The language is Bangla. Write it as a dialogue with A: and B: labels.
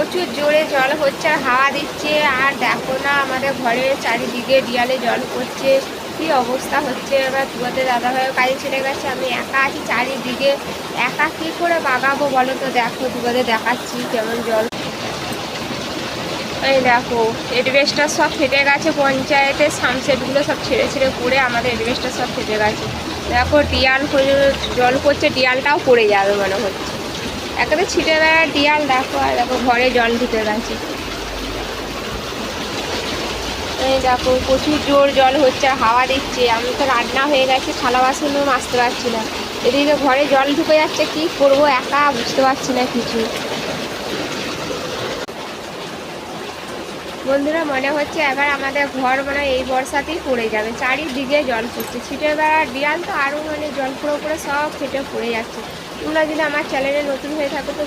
A: প্রচুর জোরে জল হচ্ছে আর হাওয়া দিচ্ছে। আর দেখো না আমাদের ঘরের চারিদিকে দেয়ালে জল পড়ছে, কি অবস্থা হচ্ছে। এবার তোমাদের দাদাভাইও কাজে চলে গেছে, আমি একা আছি চারিদিকে, একা কি করে বাগাবো বলো তো। দেখো তোমাদের দেখাচ্ছি কেমন জল। এই দেখো এডবেস্টার সব ফেটে গেছে, পঞ্চায়েতের সামসেটগুলো সব ছেড়ে ছেড়ে পড়ে আমাদের এডবেস্টার সব ফেটে গেছে। দেখো দেয়াল জল পড়ছে, দেয়ালটাও পড়ে যাবে মনে হচ্ছে। একেবারে ছিটে বেড়ার দেয়াল দেখো, আর দেখো ঘরে জল ঢুকে গেছে। এই দেখো প্রচুর জোর জল হচ্ছে আর হাওয়া দিচ্ছে। আমি তো রান্না হয়ে গেছে, থালা বাসনও মাজতে পারছি না, এদিকে ঘরে জল ঢুকে যাচ্ছে, কি করব একা বুঝতে পারছি না কিছু। বন্ধুরা মনে হচ্ছে এবার আমাদের ঘর মানে এই বর্ষাতেই পড়ে যাবে, চারিদিকে জল পড়ছে। ছিটে বেড়ার দেয়াল তো আরও মানে জল পুরো পুরো সব ফেটে পড়ে যাচ্ছে। তোমরা যদি আমার চ্যানেলে নতুন হয়ে থাকো তো